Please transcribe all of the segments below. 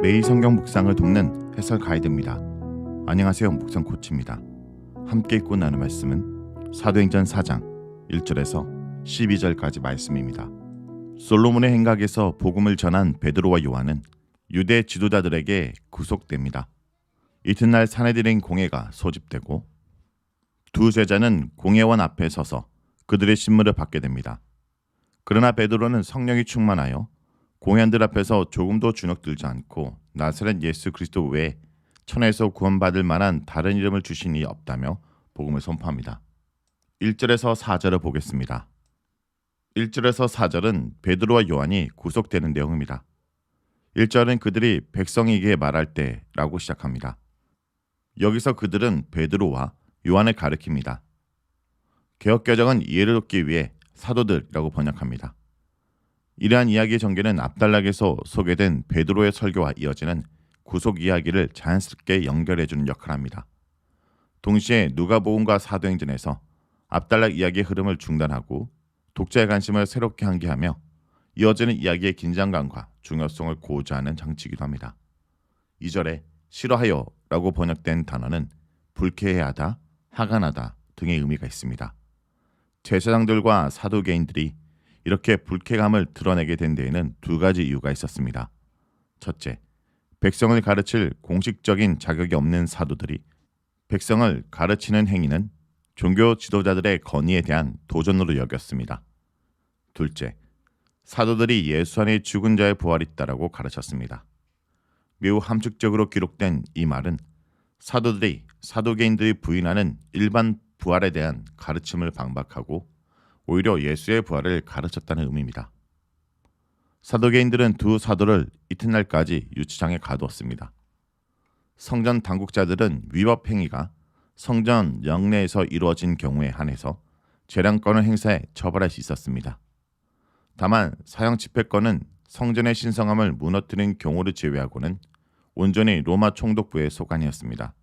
매일 성경 묵상을 돕는 해설 가이드입니다. 안녕하세요. 묵상 코치입니다. 함께 읽고 나눌 말씀은 사도행전 4장 1절에서 12절까지 말씀입니다. 솔로몬의 행각에서 복음을 전한 베드로와 요한은 유대 지도자들에게 구속됩니다. 이튿날 산헤드린 공회가 소집되고 두 제자는 공회원 앞에 서서 그들의 신문을 받게 됩니다. 그러나 베드로는 성령이 충만하여 공회원들 앞에서 조금도 주눅들지 않고 나사렛 예수 그리스도 외에 천하에서 구원받을 만한 다른 이름을 주신 이 없다며 복음을 선포합니다. 1절에서 4절을 보겠습니다. 1절에서 4절은 베드로와 요한이 구속되는 내용입니다. 1절은 그들이 백성에게 말할 때라고 시작합니다. 여기서 그들은 베드로와 요한을 가리킵니다. 개역개정은 이해를 돕기 위해 사도들이라고 번역합니다. 이러한 이야기의 전개는 앞단락에서 소개된 베드로의 설교와 이어지는 구속 이야기를 자연스럽게 연결해주는 역할을 합니다. 동시에 누가복음과 사도행전에서 앞단락 이야기의 흐름을 중단하고 독자의 관심을 새롭게 환기하며 이어지는 이야기의 긴장감과 중요성을 고조하는 장치이기도 합니다. 2절에 싫어하여 라고 번역된 단어는 불쾌해하다, 화가 나다 등의 의미가 있습니다. 제사장들과 사두개인들이 이렇게 불쾌감을 드러내게 된 데에는 두 가지 이유가 있었습니다. 첫째, 백성을 가르칠 공식적인 자격이 없는 사도들이 백성을 가르치는 행위는 종교 지도자들의 건의에 대한 도전으로 여겼습니다. 둘째, 사도들이 예수 안에 죽은 자의 부활이 있다라고 가르쳤습니다. 매우 함축적으로 기록된 이 말은 사도들이 사도개인들이 부인하는 일반 부활에 대한 가르침을 반박하고 오히려 예수의 부활을 가르쳤다는 의미입니다. 사도개인들은 두 사도를 이튿날까지 유치장에 가두었습니다. 성전 당국자들은 위법 행위가 성전 영내에서 이루어진 경우에 한해서 재량권을 행사해 처벌할 수 있었습니다. 다만 사형 집행권은 성전의 신성함을 무너뜨린 경우를 제외하고는 온전히 로마 총독부의 소관이었습니다.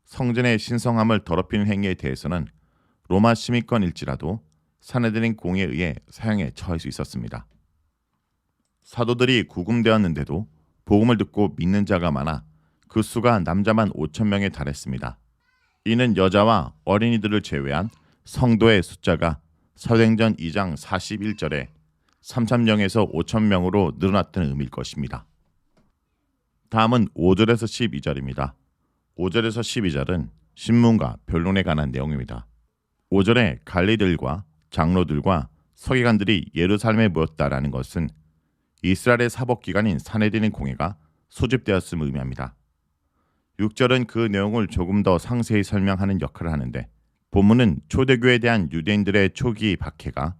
성전의 신성함을 더럽히는 행위에 대해서는 로마 시민권일지라도 산헤드린 공회에 의해 사형에 처할 수 있었습니다. 사도들이 구금되었는데도 복음을 듣고 믿는 자가 많아 그 수가 남자만 5,000명에 달했습니다. 이는 여자와 어린이들을 제외한 성도의 숫자가 사도행전 2장 41절에 3,000명에서 5,000명으로 늘어났다는 의미일 것입니다. 다음은 5절에서 12절입니다. 5절에서 12절은 신문과 변론에 관한 내용입니다. 5절에 관리들과 장로들과 서기관들이 예루살렘에 모였다라는 것은 이스라엘의 사법기관인 산헤드린 공회가 소집되었음을 의미합니다. 6절은 그 내용을 조금 더 상세히 설명하는 역할을 하는데 본문은 초대교회에 대한 유대인들의 초기 박해가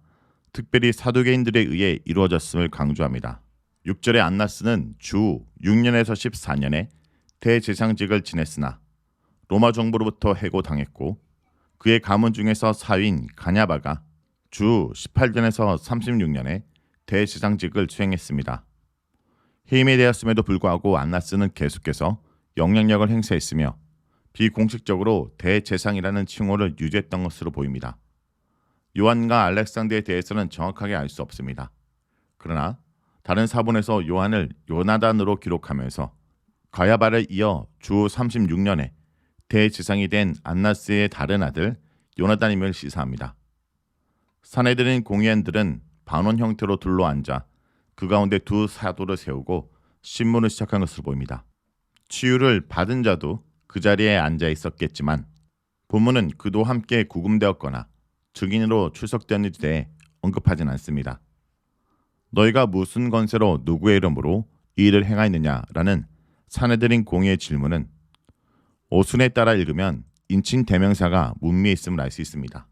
특별히 사두개인들에 의해 이루어졌음을 강조합니다. 6절의 안나스는 주 6년에서 14년에 대제사장직을 지냈으나 로마 정부로부터 해고당했고 그의 가문 중에서 사위인 가냐바가 주 18년에서 36년에 대제사장직을 수행했습니다. 해임이 되었음에도 불구하고 안나스는 계속해서 영향력을 행사했으며 비공식적으로 대제사장이라는 칭호를 유지했던 것으로 보입니다. 요한과 알렉산더에 대해서는 정확하게 알 수 없습니다. 그러나 다른 사본에서 요한을 요나단으로 기록하면서 가야바를 이어 주 36년에 대제사장이 된 안나스의 다른 아들 요나단임을 시사합니다. 산헤드린 공회원들은 반원 형태로 둘러앉아 그 가운데 두 사도를 세우고 신문을 시작한 것으로 보입니다. 치유를 받은 자도 그 자리에 앉아 있었겠지만 본문은 그도 함께 구금되었거나 증인으로 출석되었는지 대해 언급하진 않습니다. 너희가 무슨 건세로 누구의 이름으로 이 일을 행하였느냐라는 산헤드린 공회의 질문은 어순에 따라 읽으면 인칭 대명사가 문미에 있음을 알 수 있습니다.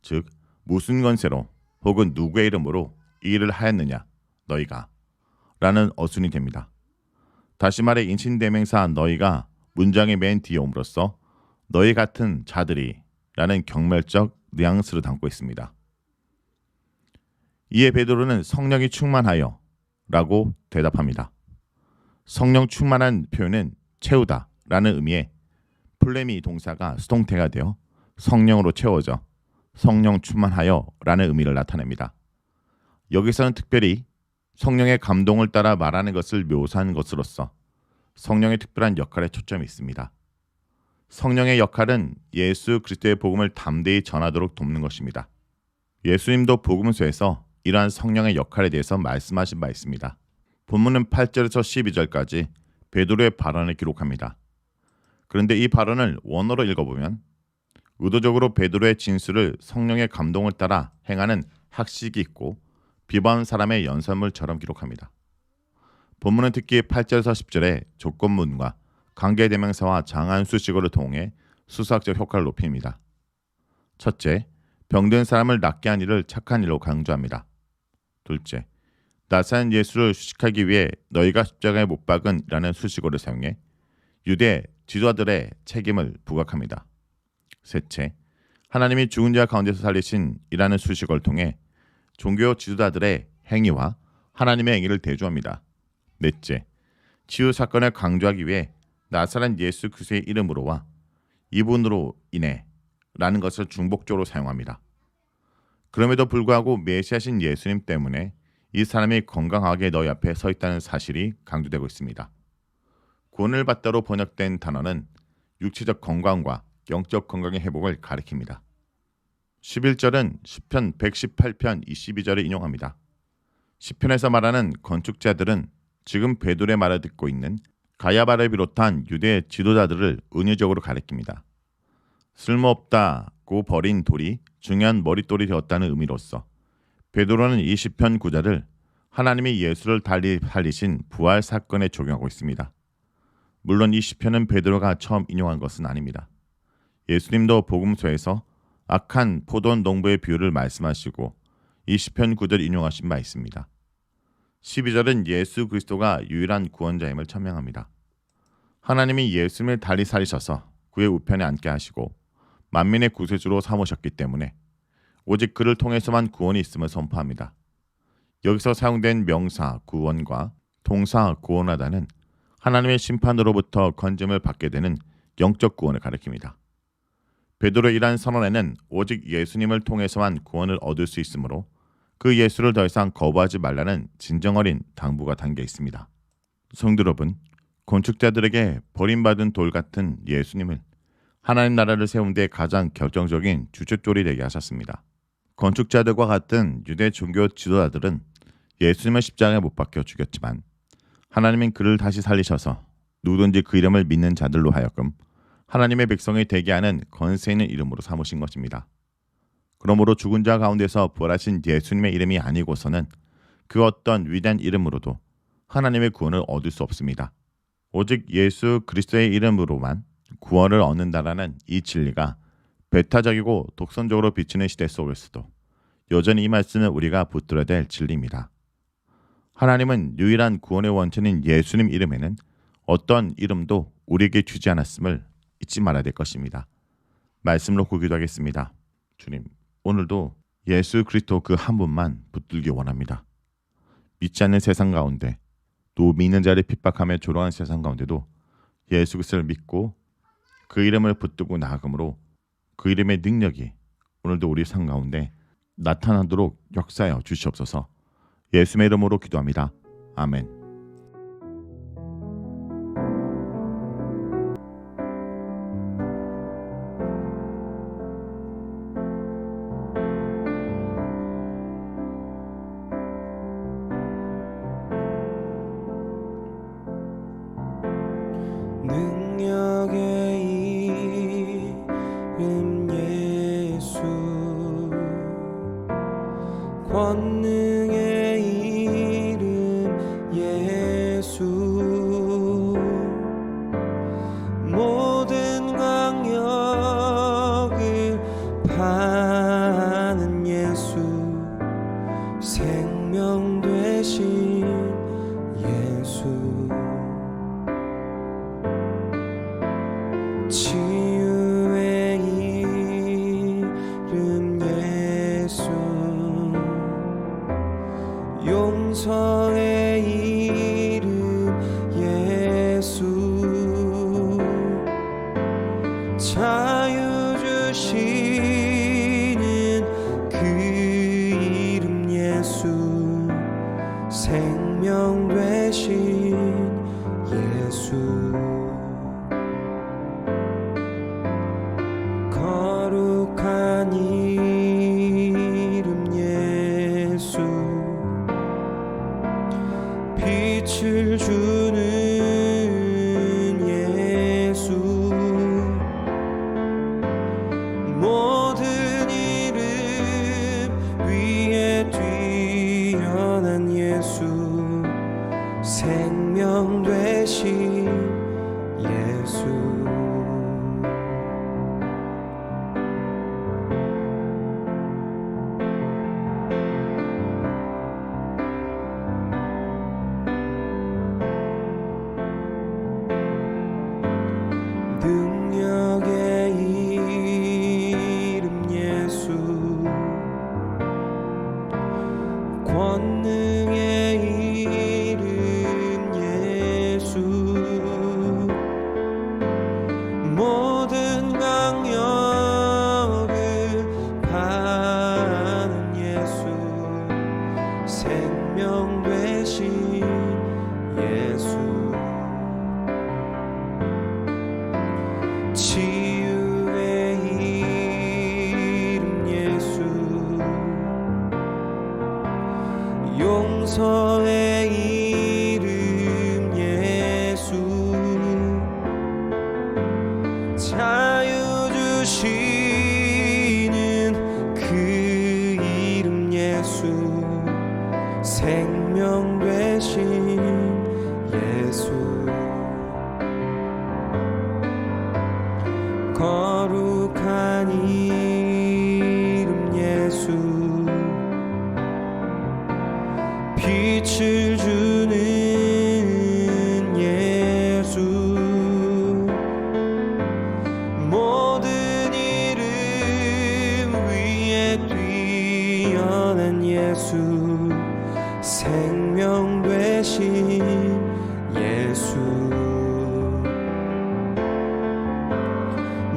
즉 무슨 건세로 혹은 누구의 이름으로 이 일을 하였느냐 너희가 라는 어순이 됩니다. 다시 말해 인칭 대명사 너희가 문장의 맨 뒤에 옴으로써 너희 같은 자들이 라는 경멸적 뉘앙스를 담고 있습니다. 이에 베드로는 성령이 충만하여 라고 대답합니다. 성령 충만한 표현은 채우다 라는 의미의 플레미 동사가 수동태가 되어 성령으로 채워져 성령 충만하여 라는 의미를 나타냅니다. 여기서는 특별히 성령의 감동을 따라 말하는 것을 묘사한 것으로서 성령의 특별한 역할에 초점이 있습니다. 성령의 역할은 예수 그리스도의 복음을 담대히 전하도록 돕는 것입니다. 예수님도 복음서에서 이러한 성령의 역할에 대해서 말씀하신 바 있습니다. 본문은 8절에서 12절까지 베드로의 발언을 기록합니다. 그런데 이 발언을 원어로 읽어보면 의도적으로 베드로의 진술을 성령의 감동을 따라 행하는 학식이 있고 비범한 사람의 연설물처럼 기록합니다. 본문은 특히 8절에서 10절에 조건문과 관계대명사와 장한 수식어를 통해 수사학적 효과를 높입니다. 첫째, 병든 사람을 낫게 한 일을 착한 일로 강조합니다. 둘째, 나사렛 예수를 수식하기 위해 너희가 십자가에 못 박은이라는 수식어를 사용해 유대 지도자들의 책임을 부각합니다. 셋째, 하나님이 죽은 자 가운데서 살리신 이라는 수식어를 통해 종교 지도자들의 행위와 하나님의 행위를 대조합니다. 넷째, 치유 사건을 강조하기 위해 나사렛 예수 그리스도의 이름으로와 이분으로 인해 라는 것을 중복적으로 사용합니다. 그럼에도 불구하고 메시아신 예수님 때문에 이 사람이 건강하게 너희 앞에 서 있다는 사실이 강조되고 있습니다. 구원을 받다로 번역된 단어는 육체적 건강과 영적 건강의 회복을 가리킵니다. 11절은 시편 118편 22절을 인용합니다. 시편에서 말하는 건축자들은 지금 베드로의 말을 듣고 있는 가야바를 비롯한 유대 지도자들을 은유적으로 가리킵니다. 쓸모없다고 버린 돌이 중요한 머릿돌이 되었다는 의미로서 베드로는 이 시편 구절을 하나님이 예수를 달리 살리신 부활 사건에 적용하고 있습니다. 물론 이 시편은 베드로가 처음 인용한 것은 아닙니다. 예수님도 복음서에서 악한 포도원 농부의 비유를 말씀하시고 이 시편 구절을 인용하신 바 있습니다. 12절은 예수 그리스도가 유일한 구원자임을 천명합니다. 하나님이 예수님을 달리 살리셔서 그의 우편에 앉게 하시고 만민의 구세주로 삼으셨기 때문에 오직 그를 통해서만 구원이 있음을 선포합니다. 여기서 사용된 명사 구원과 동사 구원하다는 하나님의 심판으로부터 건짐을 받게 되는 영적 구원을 가리킵니다. 베드로의 이러한 선언에는 오직 예수님을 통해서만 구원을 얻을 수 있으므로 그 예수를 더 이상 거부하지 말라는 진정어린 당부가 담겨 있습니다. 성도 여러분, 건축자들에게 버림받은 돌 같은 예수님을 하나님 나라를 세운 데 가장 결정적인 주춧돌이 되게 하셨습니다. 건축자들과 같은 유대 종교 지도자들은 예수님을 십자가에 못 박혀 죽였지만 하나님은 그를 다시 살리셔서 누구든지 그 이름을 믿는 자들로 하여금 하나님의 백성이 되게 하는 권세 있는 이름으로 삼으신 것입니다. 그러므로 죽은 자 가운데서 부활하신 예수님의 이름이 아니고서는 그 어떤 위대한 이름으로도 하나님의 구원을 얻을 수 없습니다. 오직 예수 그리스도의 이름으로만 구원을 얻는다라는 이 진리가 배타적이고 독선적으로 비치는 시대 속에서도 여전히 이 말씀은 우리가 붙들어야 될 진리입니다. 하나님은 유일한 구원의 원천인 예수님 이름에는 어떤 이름도 우리에게 주지 않았음을 잊지 말아야 될 것입니다. 말씀으로 기도하겠습니다. 주님, 오늘도 예수 그리스도 그 한 분만 붙들기 원합니다. 믿지 않는 세상 가운데 또 믿는 자를 핍박하며 조롱하는 세상 가운데도 예수 그리스도를 믿고 그 이름을 붙들고 나아감으로 그 이름의 능력이 오늘도 우리 삶 가운데 나타나도록 역사하여 주시옵소서. 예수의 이름으로 기도합니다. 아멘. 능력의 이름 예수, 권능의 이름 예수, 모든 강력을 파는 예수, 생명 되신 예수, 치유의 이름 예수, 용서의 이름 예수, 자유 주시는 그 뛰어난 예수, 생명 되신 예수.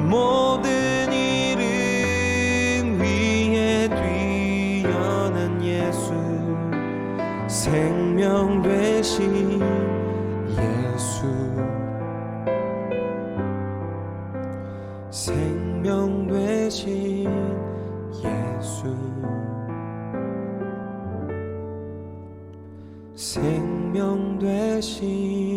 모든 이름 위에 뛰어난 예수, 생명 되신 예수. 생명 되신 예수. 생명 되신